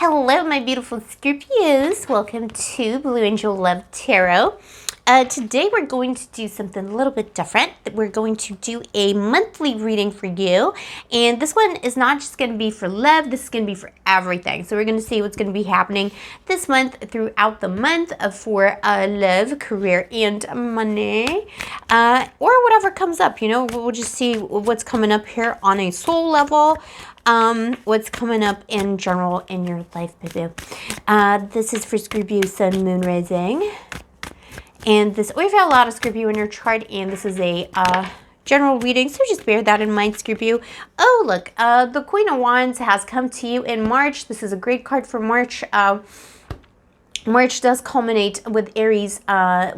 Hello, my beautiful Scorpios. Welcome to Blue Angel Love Tarot. Today we're going to do something a little bit different. We're going to do a monthly reading for you. And this one is not just going to be for love. This is going to be for everything. So we're going to see what's going to be happening this month throughout the month for love, career, and money. Or whatever comes up, you know. We'll just see what's coming up here on a soul level. What's coming up in general in your life, baby. This is for Scorpio, Sun, Moon, Rising. And this, we've got a lot of Scorpio in your chart, and this is a general reading, so just bear that in mind, Scorpio. Oh, look, the Queen of Wands has come to you in March. This is a great card for March. March does culminate with Aries. We're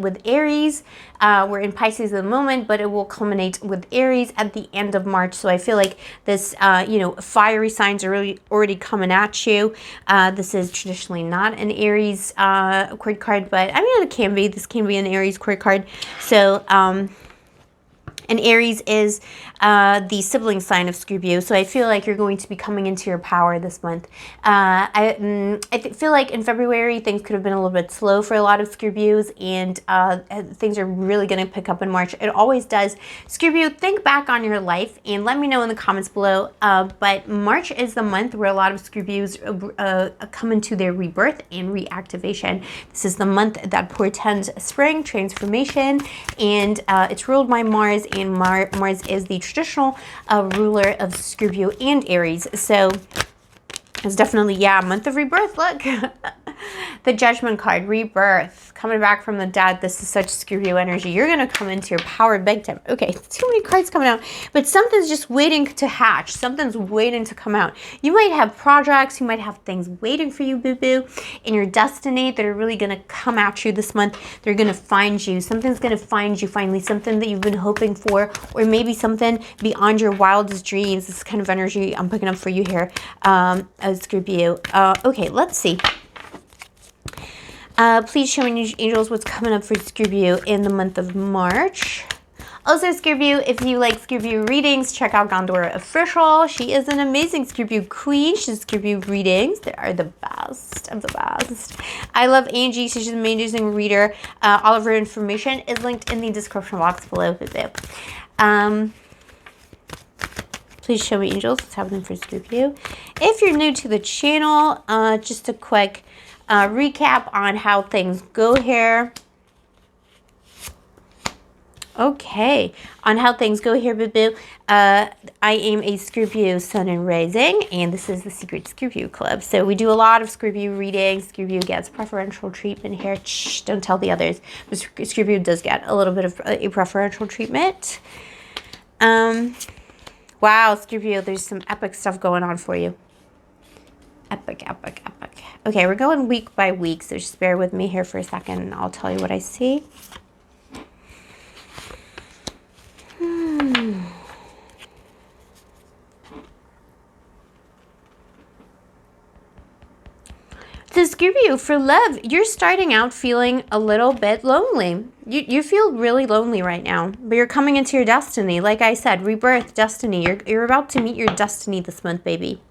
in Pisces at the moment, but it will culminate with Aries at the end of March. So I feel like this, fiery signs are really already coming at you. This is traditionally not an Aries court card, but I mean, it can be. This can be an Aries court card. So, and Aries is the sibling sign of Scorpio, so I feel like you're going to be coming into your power this month. I feel like in February things could have been a little bit slow for a lot of Scorpios, and things are really going to pick up in March. It always does. Scorpio, think back on your life and let me know in the comments below. But March is the month where a lot of Scorpios come into their rebirth and reactivation. This is the month that portends spring, transformation, and it's ruled by Mars. And Mars is the traditional ruler of Scorpio and Aries. So it's definitely, yeah, month of rebirth. Look, the Judgment card, rebirth, coming back from the dead. This is such Scorpio energy. You're going to come into your power big time. Okay, too many cards coming out, but something's just waiting to hatch. Something's waiting to come out. You might have projects. You might have things waiting for you, boo-boo, in your destiny that are really going to come at you this month. They're going to find you. Something's going to find you finally, something that you've been hoping for, or maybe something beyond your wildest dreams. This kind of energy I'm picking up for you here, Scorpio. Okay, let's see. Please show me, angels, what's coming up for Scorpio in the month of March. Also, Scorpio, if you like Scorpio readings, check out Gondora Official. She is an amazing Scorpio queen. She's Scorpio readings. They are the best of the best. I love Angie. She's an amazing reader. All of her information is linked in the description box below. Please show me, angels, what's happening for Scorpio. If you're new to the channel, just a quick recap on how things go here. Okay, on how things go here, boo-boo. I am a Scorpio Sun and Rising, and this is the Secret Scorpio Club. So we do a lot of Scorpio readings. Scorpio gets preferential treatment here. Shh, don't tell the others. But Scorpio does get a little bit of a preferential treatment. Wow, Scorpio, there's some epic stuff going on for you. Epic, epic, epic. Okay, we're going week by week, so just bear with me here for a second, and I'll tell you what I see. So Scorpio, for love, you're starting out feeling a little bit lonely. You feel really lonely right now, but you're coming into your destiny. Like I said, rebirth, destiny. You're about to meet your destiny this month, baby.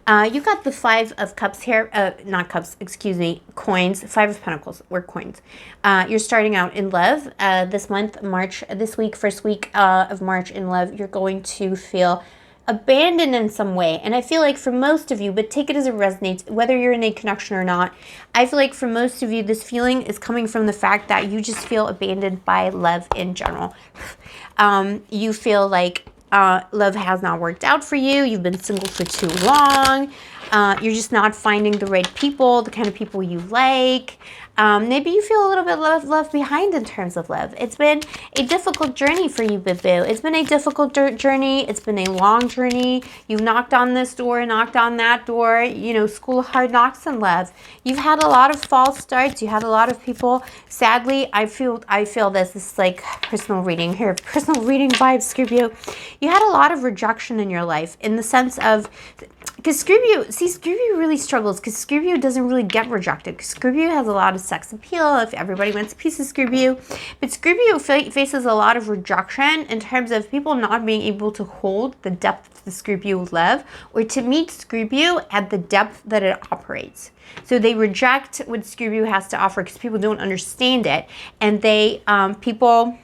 You got the Five of Cups here, not cups, excuse me, coins, Five of Pentacles, or coins. You're starting out in love this month, March, this week, first week of March in love. You're going to feel abandoned in some way, and I feel like for most of you, but take it as it resonates, whether you're in a connection or not, I feel like for most of you, this feeling is coming from the fact that you just feel abandoned by love in general. You feel like love has not worked out for you. You've been single for too long. You're just not finding the right people, the kind of people you like. Maybe you feel a little bit left behind in terms of love. It's been a difficult journey for you, boo-boo. It's been a difficult journey. It's been a long journey. You've knocked on this door, knocked on that door, you know, school of hard knocks in love. You've had a lot of false starts. You had a lot of people. Sadly, I feel this is like personal reading here, personal reading vibes, Scorpio. You had a lot of rejection in your life in the sense of because Scorpio really struggles because Scorpio doesn't really get rejected. Because Scorpio has a lot of sex appeal if everybody wants a piece of Scorpio. But Scorpio faces a lot of rejection in terms of people not being able to hold the depth the Scorpio love or to meet Scorpio at the depth that it operates. So they reject what Scorpio has to offer because people don't understand it. And people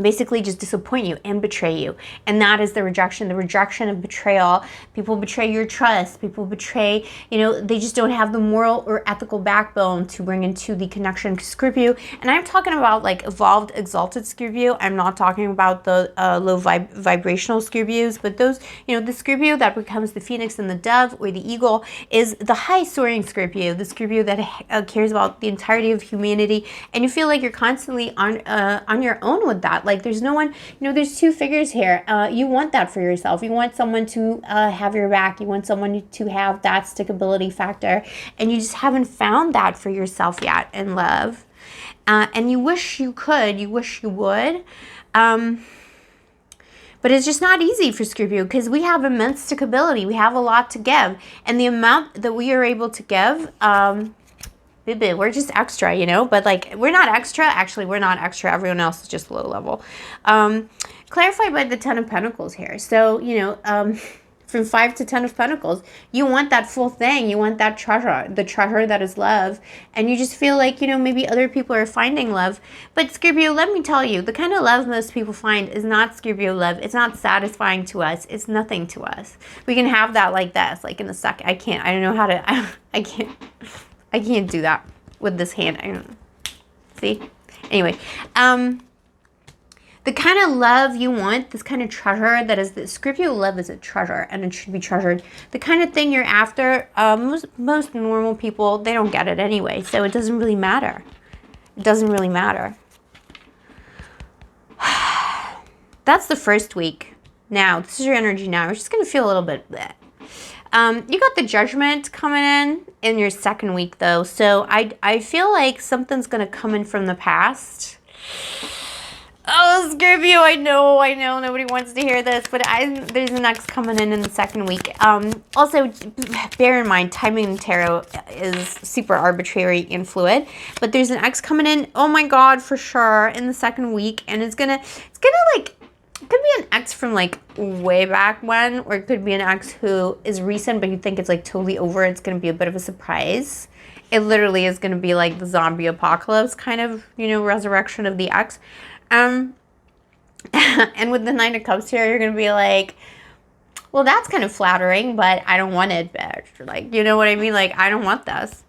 basically just disappoint you and betray you. And that is the rejection of betrayal. People betray your trust. People betray, they just don't have the moral or ethical backbone to bring into the connection to Scorpio. And I'm talking about like evolved, exalted Scorpio. I'm not talking about the low vibrational Scorpios, but those, the Scorpio that becomes the phoenix and the dove or the eagle is the high soaring Scorpio, the Scorpio that cares about the entirety of humanity. And you feel like you're constantly on your own with that. Like there's no one, there's two figures here. You want that for yourself. You want someone to have your back. You want someone to have that stickability factor. And you just haven't found that for yourself yet in love. And you wish you could. You wish you would. But it's just not easy for Scorpio because we have immense stickability. We have a lot to give. And the amount that we are able to give, we're just extra, but like we're not extra. Actually, we're not extra. Everyone else is just low level. Clarified by the 10 of Pentacles here. So, from 5 to 10 of Pentacles, you want that full thing. You want that treasure, the treasure that is love. And you just feel like, maybe other people are finding love. But Scorpio, let me tell you, the kind of love most people find is not Scorpio love. It's not satisfying to us. It's nothing to us. We can have that like this, like in a second. I don't know how to, I can't do that with this hand. I don't know. See? Anyway, the kind of love you want, this kind of treasure that is the Scorpio love is a treasure and it should be treasured. The kind of thing you're after, most normal people, they don't get it anyway. So it doesn't really matter. It doesn't really matter. That's the first week. Now, this is your energy now. You're just going to feel a little bit bleh. You got the Judgment coming in your second week though. So I feel like something's going to come in from the past. Oh, Scorpio, I know, nobody wants to hear this, but there's an X coming in the second week. Also, bear in mind, timing in tarot is super arbitrary and fluid, but there's an X coming in, oh my God, for sure, in the second week, and it's gonna like, it could be an ex from like way back when, or it could be an ex who is recent, but you think it's like totally over. It's going to be a bit of a surprise. It literally is going to be like the zombie apocalypse kind of, resurrection of the ex. And with the 9 of Cups here, you're going to be like, well, that's kind of flattering, but I don't want it, bitch. Like, you know what I mean? Like, I don't want this.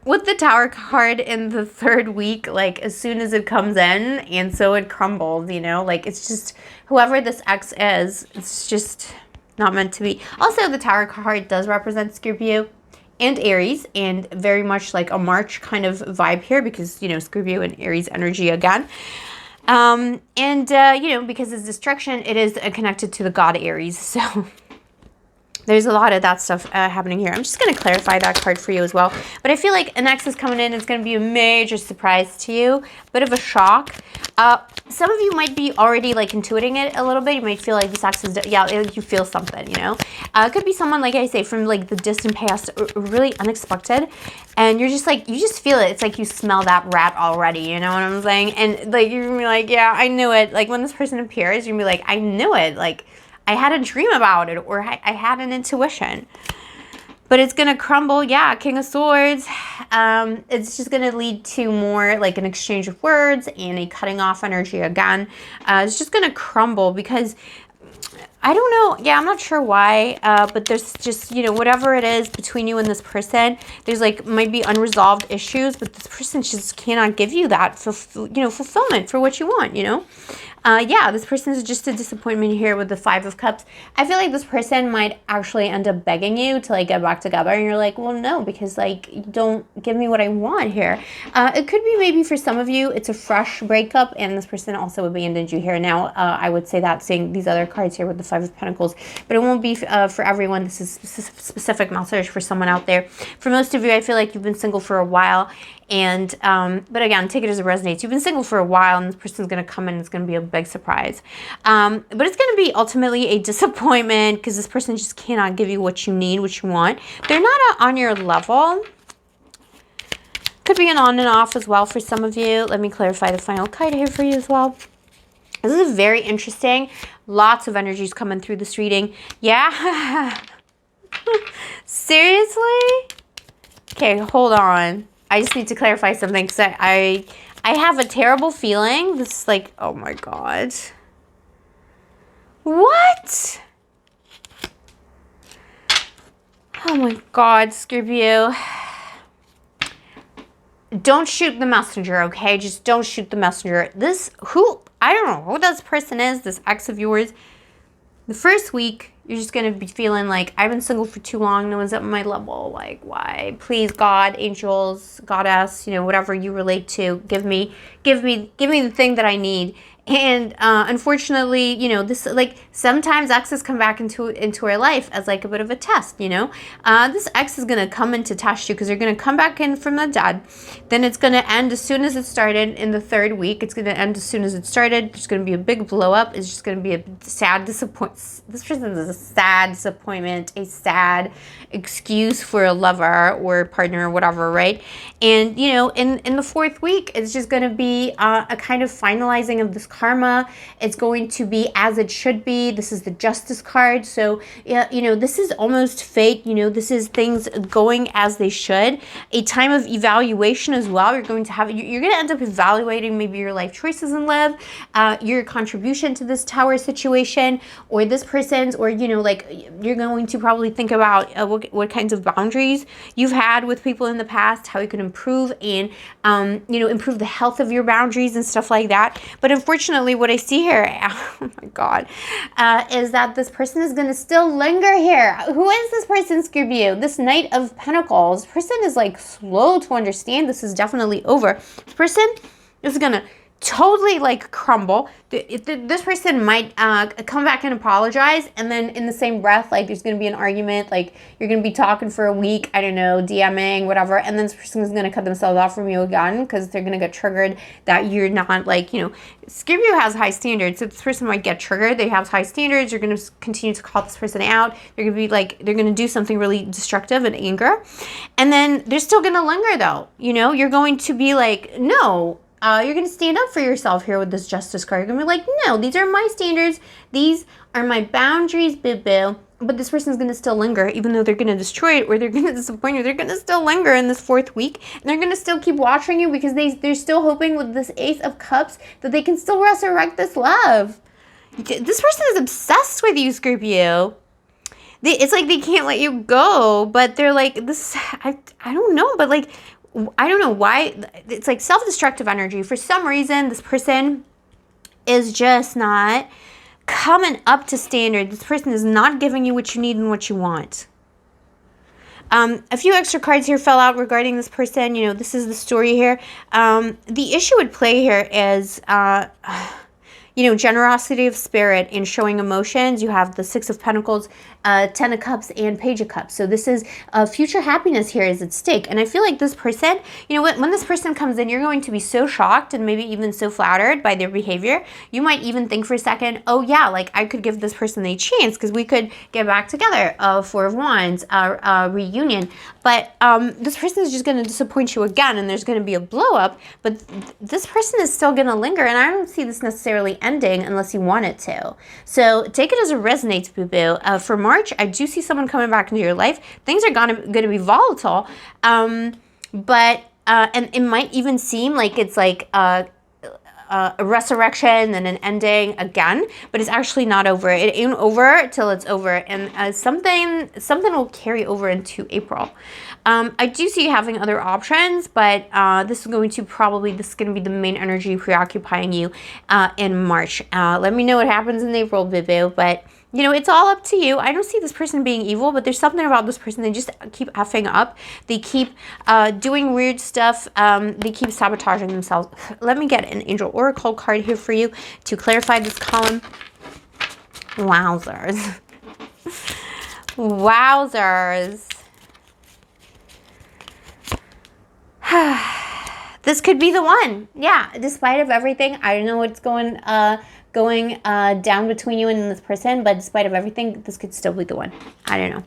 With the Tower card in the third week, like as soon as it comes in, and so it crumbles, like it's just whoever this ex is, it's just not meant to be. Also, the Tower card does represent Scorpio and Aries, and very much like a March kind of vibe here because, Scorpio and Aries energy again. Because it's destruction, it is connected to the god Aries, so there's a lot of that stuff happening here. I'm just going to clarify that card for you as well. But I feel like an X is coming in. It's going to be a major surprise to you. Bit of a shock. Some of you might be already like intuiting it a little bit. You might feel like this X is, you feel something, It could be someone, like I say, from like the distant past, or really unexpected. And you're just like, you just feel it. It's like you smell that rat already, you know what I'm saying? And like, you're going to be like, yeah, I knew it. Like when this person appears, you're going to be like, I knew it. Like, I had a dream about it, or I had an intuition. But it's going to crumble. Yeah, King of Swords. It's just going to lead to more like an exchange of words and a cutting off energy again. It's just going to crumble because I don't know. Yeah, I'm not sure why. But there's just, whatever it is between you and this person, there's like might be unresolved issues, but this person just cannot give you that, fulfillment for what you want, this person is just a disappointment here with the 5 of Cups. I feel like this person might actually end up begging you to like get back together, and you're like, well, no, because like you don't give me what I want here. It could be maybe for some of you, it's a fresh breakup, and this person also abandoned you here. Now, I would say that seeing these other cards here with the 5 of Pentacles, but it won't be for everyone. This is a specific message for someone out there. For most of you, I feel like you've been single for a while, And, but again, take it as it resonates. You've been single for a while, and this person's going to come in and it's going to be a big surprise. But it's going to be ultimately a disappointment because this person just cannot give you what you need, what you want. They're not on your level. Could be an on and off as well for some of you. Let me clarify the final card here for you as well. This is very interesting. Lots of energies coming through this reading. Yeah. Seriously? Okay, hold on. I just need to clarify something because I have a terrible feeling. This is like, oh my God. What? Oh my God, Scorpio. Don't shoot the messenger, okay? Just don't shoot the messenger. I don't know who this person is, this ex of yours. The first week, you're just going to be feeling like, I've been single for too long. No one's at my level. Like, why? Please, God, angels, goddess, whatever you relate to, give me the thing that I need. And unfortunately, this, like, sometimes exes come back into our life as like a bit of a test, this ex is going to come in to test you because they're going to come back in from the dead. Then it's going to end as soon as it started in the third week. It's going to end as soon as it started. There's going to be a big blow up. It's just going to be a sad disappointment. This person is a sad disappointment, a sad excuse for a lover or partner or whatever, right? And, in the fourth week, it's just going to be a kind of finalizing of this karma. It's going to be as it should be. This is the Justice card. So, this is almost fate. This is things going as they should. A time of evaluation as well. You're going to end up evaluating maybe your life choices in love, your contribution to this tower situation, or this person's, or, you're going to probably think about what kinds of boundaries you've had with people in the past, how you can improve and, improve the health of your boundaries and stuff like that. But unfortunately, what I see here, oh my God, is that this person is going to still linger here. Who is this person, Scorpio? This Knight of Pentacles. This person is like slow to understand this is definitely over. This person is going to totally like crumble. This person might come back and apologize, and then in the same breath, like there's going to be an argument, like you're going to be talking for a week, I don't know, DMing, whatever, and then this person is going to cut themselves off from you again because they're going to get triggered that you're not like, Scorpio has high standards, so this person might get triggered. They have high standards. You're going to continue to call this person out. They're going to be like, they're going to do something really destructive and anger, and then they're still going to linger though. You're going to be like, no, you're going to stand up for yourself here with this Justice card. You're going to be like, no, these are my standards. These are my boundaries, boo-boo. But this person's going to still linger, even though they're going to destroy it or they're going to disappoint you. They're going to still linger in this fourth week. And they're going to still keep watching you because they're still hoping with this Ace of Cups that they can still resurrect this love. This person is obsessed with you, Scorpio. It's like they can't let you go, but they're like, this, I don't know, but like, I don't know why. It's like self-destructive energy. For some reason, this person is just not coming up to standard. This person is not giving you what you need and what you want. A few extra cards here fell out regarding this person. This is the story here. The issue at play here is generosity of spirit and showing emotions. You have the Six of Pentacles, Ten of Cups, and Page of Cups. So this is future happiness here is at stake. And I feel like this person, when this person comes in, you're going to be so shocked and maybe even so flattered by their behavior. You might even think for a second, oh yeah, like I could give this person a chance because we could get back together. Four of Wands, reunion. But this person is just going to disappoint you again, and there's going to be a blow up. But this person is still going to linger, and I don't see this necessarily ending unless you want it to. So take it as it resonates, boo-boo. For March, I do see someone coming back into your life. Things are going to be volatile, but and it might even seem like it's like a resurrection and an ending again, but it's actually not over. It ain't over till it's over, and something will carry over into April. I do see you having other options, but this is going to be the main energy preoccupying you in March. Let me know what happens in April, boo-boo, but it's all up to you. I don't see this person being evil, but there's something about this person. They just keep effing up. They keep doing weird stuff. They keep sabotaging themselves. Let me get an Angel Oracle card here for you to clarify this column. Wowzers. Wowzers. this could be the one. Yeah, despite of everything, I don't know what's going down between you and this person, but despite of everything, this could still be the one. I don't know.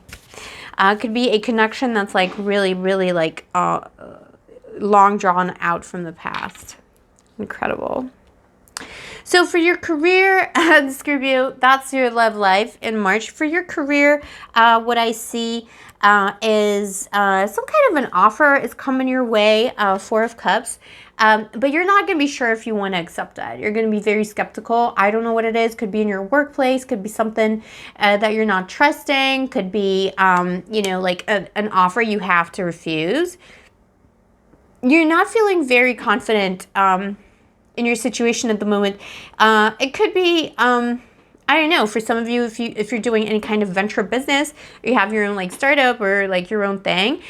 It could be a connection that's like really, really like long drawn out from the past. Incredible. So for your career, Scorpio, that's your love life in March. For your career, what I see is some kind of an offer is coming your way, Four of Cups. But you're not going to be sure if you want to accept that. You're going to be very skeptical. I don't know what it is. Could be in your workplace. Could be something that you're not trusting. Could be, like an offer you have to refuse. You're not feeling very confident in your situation at the moment. It could be, I don't know, for some of you, if you're doing any kind of venture business, or you have your own like startup or like your own thing,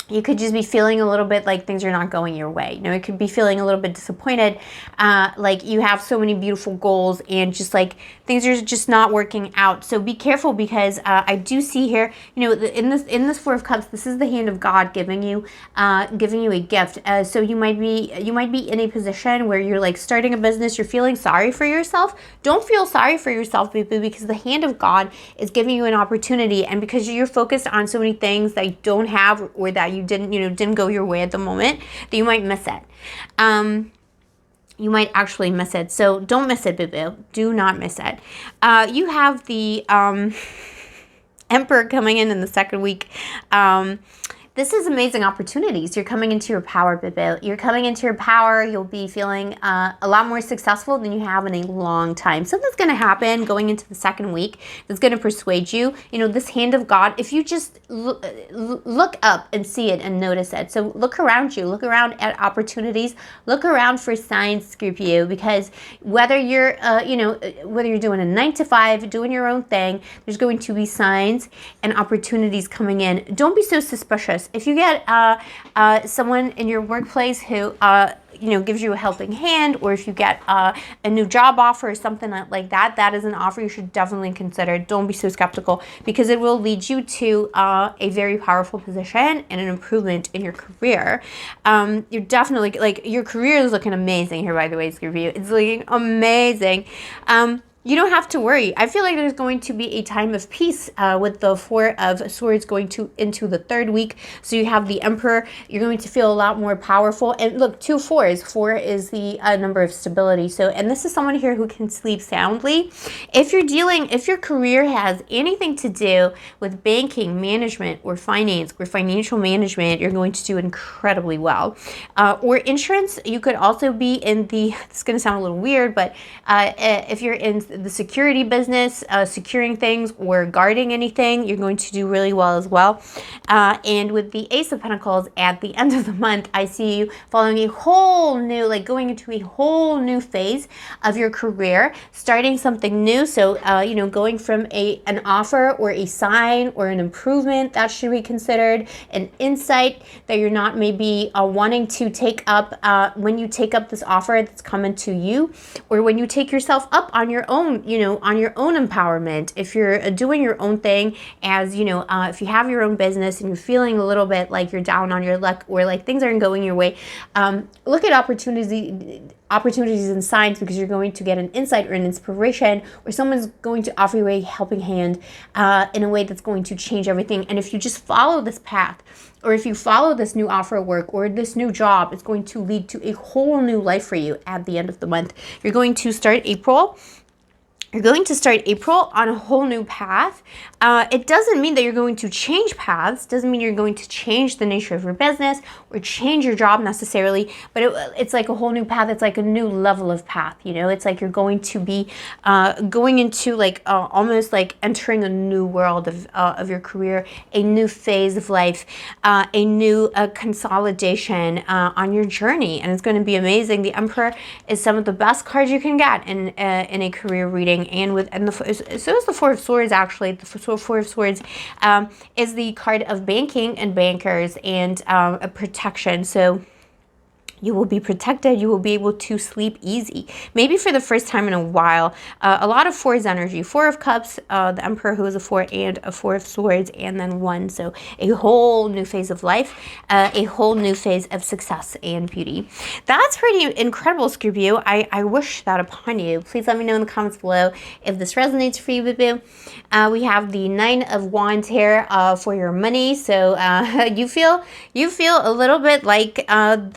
you could just be feeling a little bit like things are not going your way. It could be feeling a little bit disappointed, like you have so many beautiful goals and just like things are just not working out. So be careful, because I do see here, in this Four of Cups, this is the hand of God giving you a gift. So you might be in a position where you're like starting a business, you're feeling sorry for yourself. Don't feel sorry for yourself, boo-boo, because the hand of God is giving you an opportunity, and because you're focused on so many things that you don't have, or that you didn't go your way at the moment, that you might miss it. You might actually miss it. So don't miss it, boo-boo. Do not miss it. You have the Emperor coming in the second week. This is amazing opportunities. You're coming into your power, boo-boo. You're coming into your power. You'll be feeling a lot more successful than you have in a long time. Something's going to happen going into the second week that's going to persuade you. This hand of God, if you just look up and see it and notice it. So look around you. Look around at opportunities. Look around for signs, Scorpio, because whether you're, whether you're doing a 9 to 5, doing your own thing, there's going to be signs and opportunities coming in. Don't be so suspicious. If you get someone in your workplace who gives you a helping hand, or if you get a new job offer or something like that, that is an offer you should definitely consider. Don't be so skeptical, because it will lead you to a very powerful position and an improvement in your career. You're definitely, like, your career is looking amazing here, by the way, Scorpio. It's looking amazing. You don't have to worry. I feel like there's going to be a time of peace with the Four of Swords going into the third week. So you have the Emperor. You're going to feel a lot more powerful. And look, 2 4s. 4 is the number of stability. So, and this is someone here who can sleep soundly. If your career has anything to do with banking, management, or finance, or financial management, you're going to do incredibly well. Or insurance, you could also be in the, it's going to sound a little weird, but if you're in the security business, securing things or guarding anything, you're going to do really well as well. And with the Ace of Pentacles at the end of the month, I see you following a whole new, like going into a whole new phase of your career, starting something new. So, going from an offer or a sign or an improvement that should be considered, an insight that you're not maybe wanting to take up when you take up this offer that's coming to you, or when you take yourself up on your own, on your own empowerment. If you're doing your own thing, as if you have your own business and you're feeling a little bit like you're down on your luck, or like things aren't going your way, look at opportunities and signs, because you're going to get an insight or an inspiration, or someone's going to offer you a helping hand in a way that's going to change everything. And if you just follow this path, or if you follow this new offer of work or this new job, it's going to lead to a whole new life for you at the end of the month. You're going to start April on a whole new path. It doesn't mean that you're going to change paths. Doesn't mean you're going to change the nature of your business or change your job necessarily, but it's like a whole new path. It's like a new level of path. It's like you're going to be going into like almost like entering a new world of your career, a new phase of life, a new consolidation on your journey, and it's going to be amazing. The Emperor is some of the best cards you can get in a career reading, so is the Four of Swords. Actually, the Four of Swords is the card of banking and bankers and a protection. So You will be protected. You will be able to sleep easy. Maybe for the first time in a while. A lot of fours energy. Four of Cups, the Emperor who is a four, and a Four of Swords, and then one. So a whole new phase of life, a whole new phase of success and beauty. That's pretty incredible, Scorpio. I wish that upon you. Please let me know in the comments below if this resonates for you, boo-boo. We have the Nine of Wands here for your money. So you feel a little bit like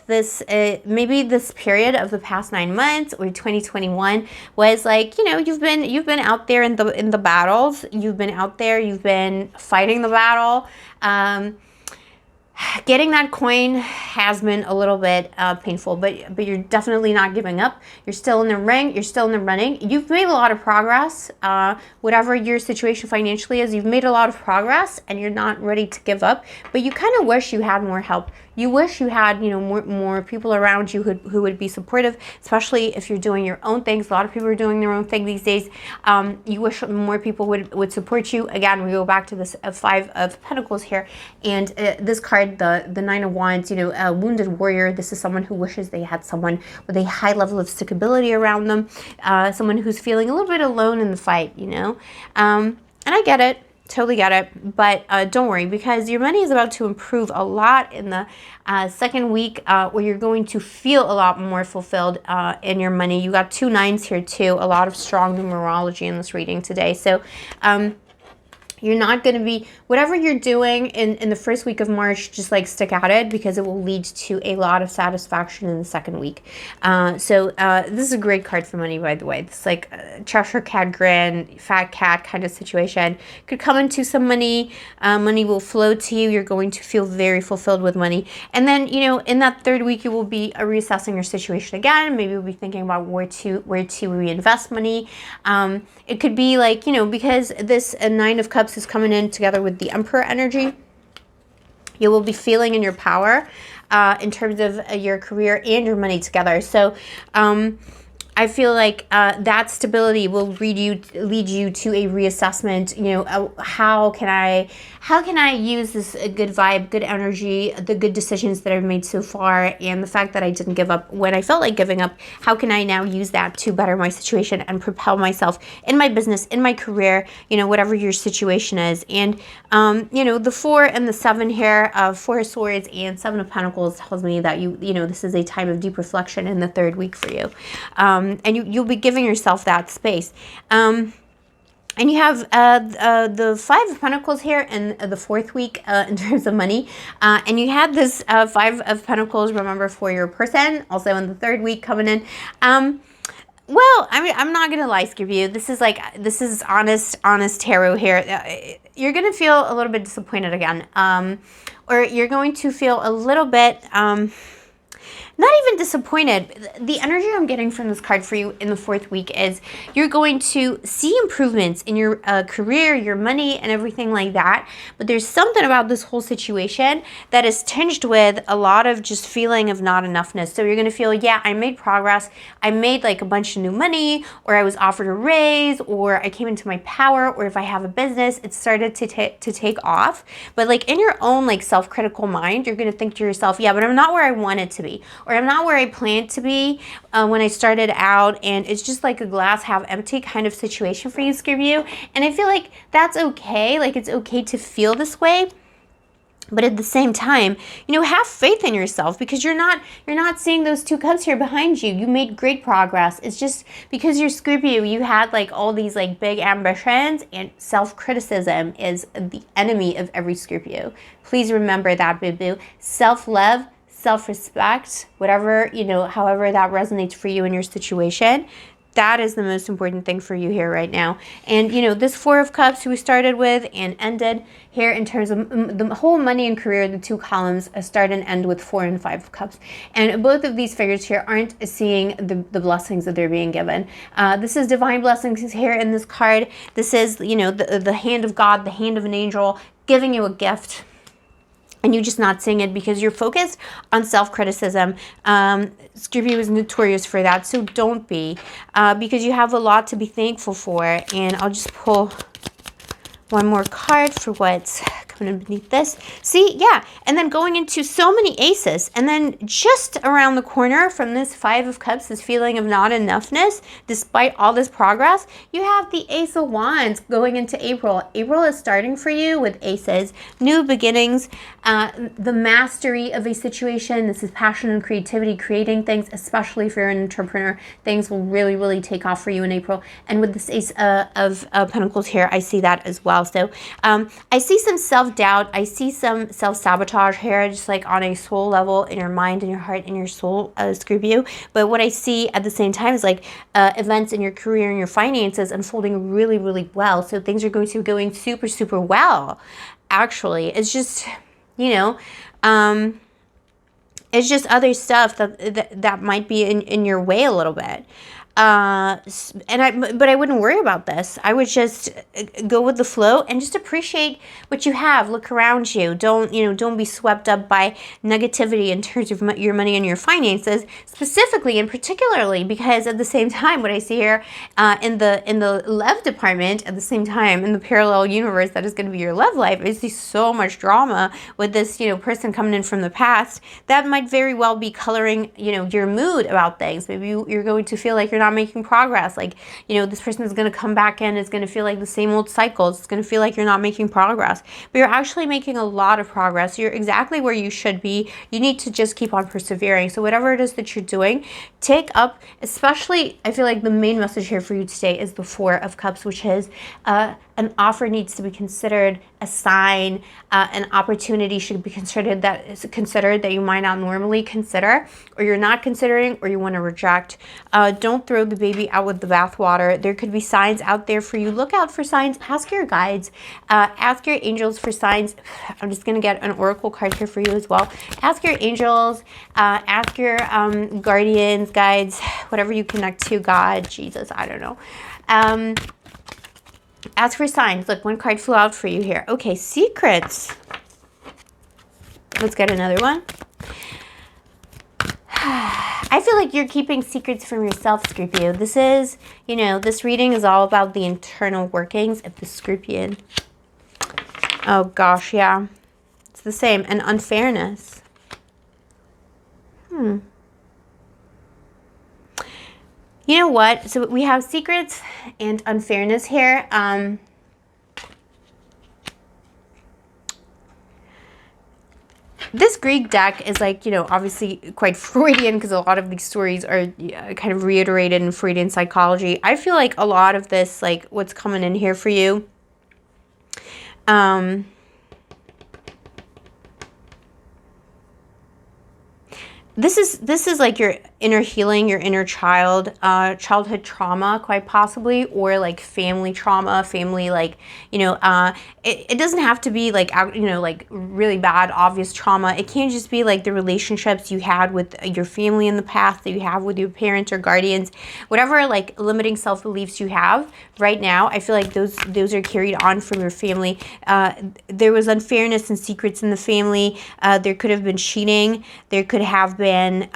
this. Maybe this period of the past 9 months or 2021 was like, you know, you've been out there in the battles. You've been out there. You've been fighting the battle. Getting that coin has been a little bit painful, but you're definitely not giving up. You're still in the ring. You're still in the running. You've made a lot of progress. Whatever your situation financially is, you've made a lot of progress, and you're not ready to give up. But you kind of wish you had more help. You wish you had, you know, more people around you who would be supportive, especially if you're doing your own things. A lot of people are doing their own thing these days. You wish more people would support you. Again, we go back to this Five of Pentacles here, and this card, the Nine of Wands, you know, a wounded warrior. This is someone who wishes they had someone with a high level of stickability around them, someone who's feeling a little bit alone in the fight, you know. And I get it. Totally get it, but don't worry, because your money is about to improve a lot in the second week, where you're going to feel a lot more fulfilled in your money. You got 2 9s here too, a lot of strong numerology in this reading today. So you're not going to be, whatever you're doing in the first week of March, just like stick at it, because it will lead to a lot of satisfaction in the second week. So this is a great card for money, by the way. This is like Cheshire Cat grin, fat cat kind of situation. Could come into some money. Money will flow to you. You're going to feel very fulfilled with money. And then, you know, in that third week, you will be reassessing your situation again. Maybe you'll be thinking about where to reinvest money. It could be like, you know, because this Nine of Cups is coming in together with the Emperor energy, you will be feeling in your power in terms of your career and your money together. So I feel like that stability will lead you to a reassessment. You know, how can I use this good vibe, good energy, the good decisions that I've made so far, and the fact that I didn't give up when I felt like giving up? How can I now use that to better my situation and propel myself in my business, in my career? You know, whatever your situation is. And you know, the 4 and the 7 here, 4 of Swords and 7 of Pentacles, tells me that you know, this is a time of deep reflection in the third week for you. And you'll be giving yourself that space. And you have the 5 of Pentacles here in the fourth week in terms of money. And you had this 5 of Pentacles, remember, for your person, also in the third week coming in. Well, I mean, I'm not going to lie, Scorpio. This is honest tarot here. You're going to feel a little bit disappointed again. Or you're going to feel a little bit... not even disappointed. The energy I'm getting from this card for you in the fourth week is you're going to see improvements in your career, your money, and everything like that. But there's something about this whole situation that is tinged with a lot of just feeling of not enoughness. So you're going to feel, yeah, I made progress. I made like a bunch of new money, or I was offered a raise, or I came into my power, or if I have a business, it started to take off. But like in your own like self-critical mind, you're going to think to yourself, yeah, but I'm not where I want it to be. Or I'm not where I planned to be when I started out, and it's just like a glass half empty kind of situation for you, Scorpio. And I feel like that's okay. Like, it's okay to feel this way. But at the same time, you know, have faith in yourself, because you're not seeing those 2 cups here behind you. You made great progress. It's just because you're Scorpio, you had like all these like big ambitions, and self-criticism is the enemy of every Scorpio. Please remember that, boo-boo. Self-love, self-respect, whatever, you know, however that resonates for you in your situation, that is the most important thing for you here right now. And, you know, this 4 of Cups we started with and ended here in terms of the whole money and career, the 2 columns start and end with 4 and 5 of Cups. And both of these figures here aren't seeing the blessings that they're being given. This is divine blessings here in this card. This is, you know, the hand of God, the hand of an angel giving you a gift. And you're just not seeing it because you're focused on self-criticism. Scorpio is notorious for that, so don't be. Because you have a lot to be thankful for. And I'll just pull one more card for what's coming in beneath this. See, yeah, and then going into so many aces, and then just around the corner from this Five of Cups, this feeling of not enoughness, despite all this progress, you have the Ace of Wands going into April. April is starting for you with aces, new beginnings, the mastery of a situation. This is passion and creativity, creating things, especially if you're an entrepreneur. Things will really, really take off for you in April. And with this Ace of Pentacles here, I see that as well. So I see some self-doubt. I see some self-sabotage here, just like on a soul level, in your mind, in your heart, in your soul, Scorpio. But what I see at the same time is like events in your career and your finances unfolding really, really well. So things are going to be going super, super well. Actually, it's just, you know, it's just other stuff that might be in your way a little bit. But I wouldn't worry about this. I would just go with the flow and just appreciate what you have. Look around you. Don't be swept up by negativity in terms of your money and your finances, specifically and particularly because at the same time, what I see here in the love department, at the same time in the parallel universe that is going to be your love life, I see so much drama with this, person coming in from the past that might very well be coloring, your mood about things. Maybe you're going to feel like you're not making progress. Like, this person is going to come back in. It's going to feel like the same old cycles. It's going to feel like you're not making progress, but you're actually making a lot of progress. You're exactly where you should be. You need to just keep on persevering. So whatever it is that you're doing, take up, especially, I feel like the main message here for you today is the Four of Cups, which is an offer needs to be considered, a sign, an opportunity should be considered that you might not normally consider, or you're not considering, or you want to reject. Don't throw the baby out with the bathwater. There could be signs out there for you. Look out for signs. Ask your guides. Ask your angels for signs. I'm just going to get an oracle card here for you as well. Ask your angels. Ask your guardians, guides, whatever you connect to, God, Jesus, I don't know. Ask for signs. Look, one card flew out for you here. Okay, secrets. Let's get another one. I feel like you're keeping secrets from yourself, Scorpio. This is, this reading is all about the internal workings of the Scorpion. Oh, gosh, yeah. It's the same. And unfairness. You know what? So we have secrets and unfairness here. This Greek deck is like, obviously quite Freudian because a lot of these stories are kind of reiterated in Freudian psychology. I feel like a lot of this, like what's coming in here for you, this is like your inner healing, your inner childhood trauma, quite possibly, or like family trauma, family, like, it doesn't have to be like, like really bad, obvious trauma. It can just be like the relationships you had with your family in the past, that you have with your parents or guardians, whatever like limiting self-beliefs you have right now. I feel like those are carried on from your family. There was unfairness and secrets in the family. There could have been cheating. There could have been,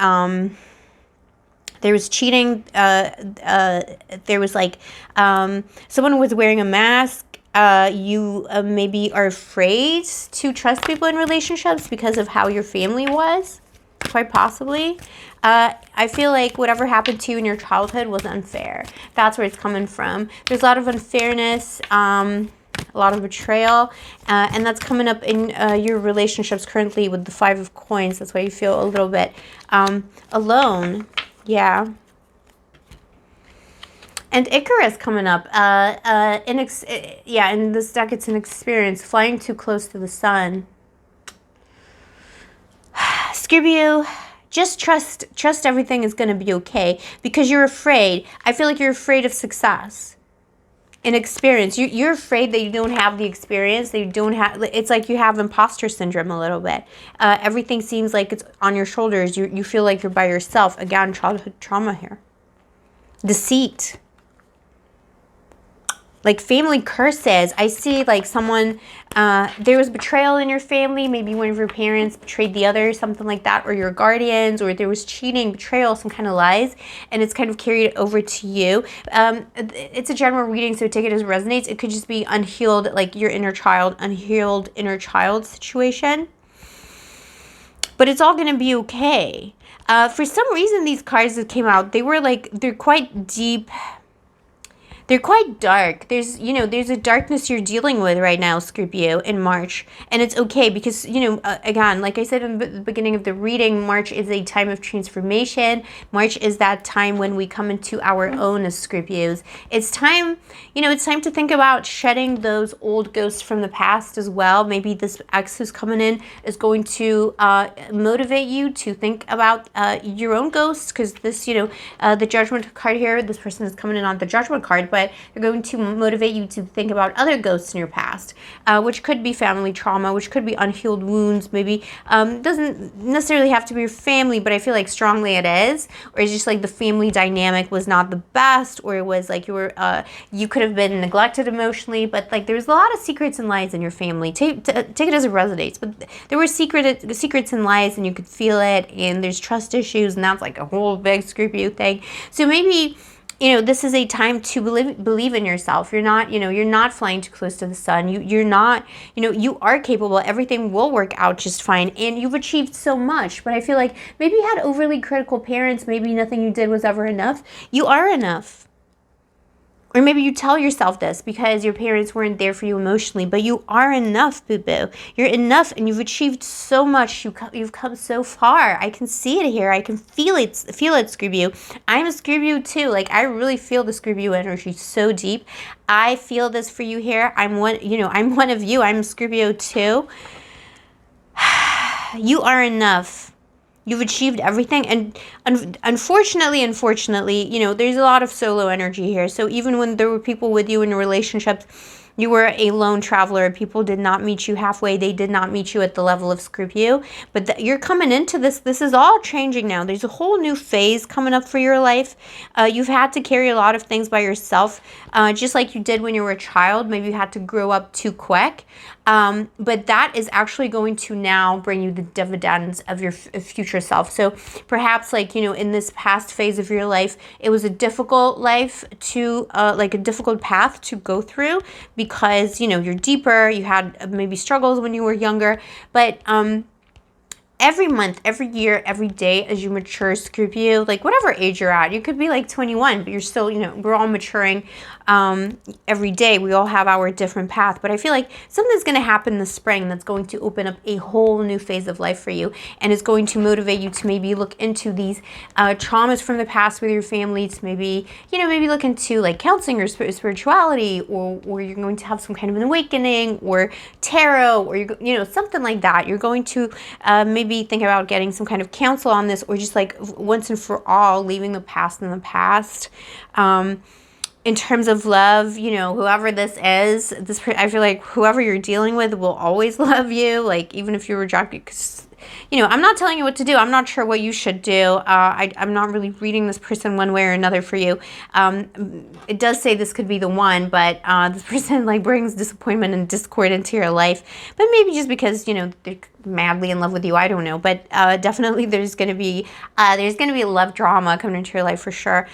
there was cheating. There was like someone was wearing a mask. You maybe are afraid to trust people in relationships because of how your family was, quite possibly. I feel like whatever happened to you in your childhood was unfair. That's where it's coming from. There's a lot of unfairness, a lot of betrayal, and that's coming up in your relationships currently with the Five of Coins. That's why you feel a little bit alone. Yeah. And Icarus coming up. In this deck, it's an experience. Flying too close to the sun. Scorpio, just trust everything is going to be okay because you're afraid. I feel like you're afraid of success. An experience. You're afraid that you don't have the experience, that you don't have, it's like you have imposter syndrome a little bit. Everything seems like it's on your shoulders. You feel like you're by yourself. Again, childhood trauma here. Deceit. like family curses. I see like someone, there was betrayal in your family. Maybe one of your parents betrayed the other, something like that, or your guardians, or there was cheating, betrayal, some kind of lies, and it's kind of carried over to you. It's a general reading, so take it as it resonates. It could just be unhealed, like your inner child, unhealed inner child situation. But it's all going to be okay. For some reason, these cards that came out, they're quite deep. They're quite dark. There's a darkness you're dealing with right now, Scorpio, in March. And it's okay because, again, like I said in the beginning of the reading, March is a time of transformation. March is that time when we come into our own as Scorpios. It's time, it's time to think about shedding those old ghosts from the past as well. Maybe this ex who's coming in is going to motivate you to think about your own ghosts, because this, the Judgment card here, this person is coming in on the Judgment card, but they're going to motivate you to think about other ghosts in your past, which could be family trauma, which could be unhealed wounds, maybe. Doesn't necessarily have to be your family, but I feel like strongly it is. Or it's just like the family dynamic was not the best, or it was like you could have been neglected emotionally, but like there's a lot of secrets and lies in your family. Take it as it resonates, but there were secrets and lies, and you could feel it, and there's trust issues, and that's like a whole big Scorpio thing. So maybe, this is a time to believe in yourself. You're not flying too close to the sun. You're not, you are capable. Everything will work out just fine. And you've achieved so much. But I feel like maybe you had overly critical parents. Maybe nothing you did was ever enough. You are enough. Or maybe you tell yourself this because your parents weren't there for you emotionally, but you are enough, boo-boo. You're enough, and you've achieved so much. You've come so far. I can see it here. I can feel it, Scorpio. I'm a Scorpio too. Like, I really feel the Scorpio energy so deep. I feel this for you here. I'm one of you. I'm a Scorpio too. You are enough. You've achieved everything, and unfortunately, there's a lot of solo energy here. So even when there were people with you in relationships, you were a lone traveler. People did not meet you halfway. They did not meet you at the level of Scorpio. But you're coming into this. This is all changing now. There's a whole new phase coming up for your life. You've had to carry a lot of things by yourself, just like you did when you were a child. Maybe you had to grow up too quick. But that is actually going to now bring you the dividends of your future self. So perhaps in this past phase of your life, it was a difficult life to, like a difficult path to go through because, you're deeper, you had maybe struggles when you were younger, but, every month, every year, every day as you mature, Scorpio, like whatever age you're at, you could be like 21, but you're still, we're all maturing every day. We all have our different path, but I feel like something's going to happen this spring that's going to open up a whole new phase of life for you, and it's going to motivate you to maybe look into these traumas from the past with your family, to maybe, maybe look into like counseling or spirituality, or you're going to have some kind of an awakening, or tarot, or something like that. You're going to maybe think about getting some kind of counsel on this, or just like once and for all leaving the past in the past. In terms of love, whoever this is, I feel like whoever you're dealing with will always love you, like even if you're rejected, because I'm not telling you what to do. I'm not sure what you should do. I'm not really reading this person one way or another for you. It does say this could be the one, but this person brings disappointment and discord into your life. But maybe just because they're madly in love with you. I don't know, but definitely there's gonna be love drama coming into your life for sure.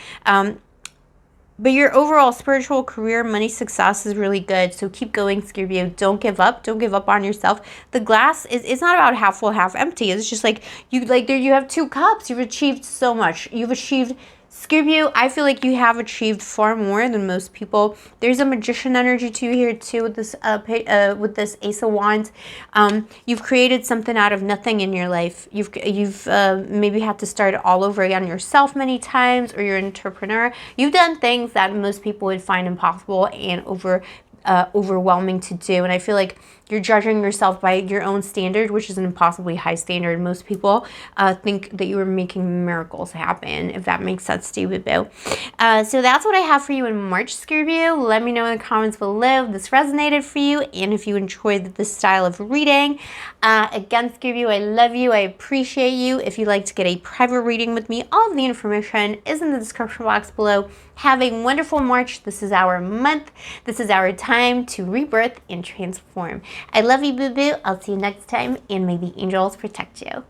But your overall spiritual career, money, success is really good. So keep going, Scorpio. Don't give up. Don't give up on yourself. The glass it's not about half full, half empty. It's just like you have two cups. You've achieved so much. You've achieved, Scorpio, I feel like you have achieved far more than most people. There's a magician energy to you here too with this Ace of Wands. You've created something out of nothing in your life. You've maybe had to start all over again yourself many times, or you're an entrepreneur. You've done things that most people would find impossible and overwhelming to do. And I feel like you're judging yourself by your own standard, which is an impossibly high standard. Most people think that you are making miracles happen, if that makes sense to you, boo. So that's what I have for you in March, Scorpio. Let me know in the comments below if this resonated for you and if you enjoyed this style of reading. Again, Scorpio, I love you. I appreciate you. If you'd like to get a private reading with me, all of the information is in the description box below. Have a wonderful March. This is our month. This is our time to rebirth and transform. I love you, boo-boo. I'll see you next time, and may the angels protect you.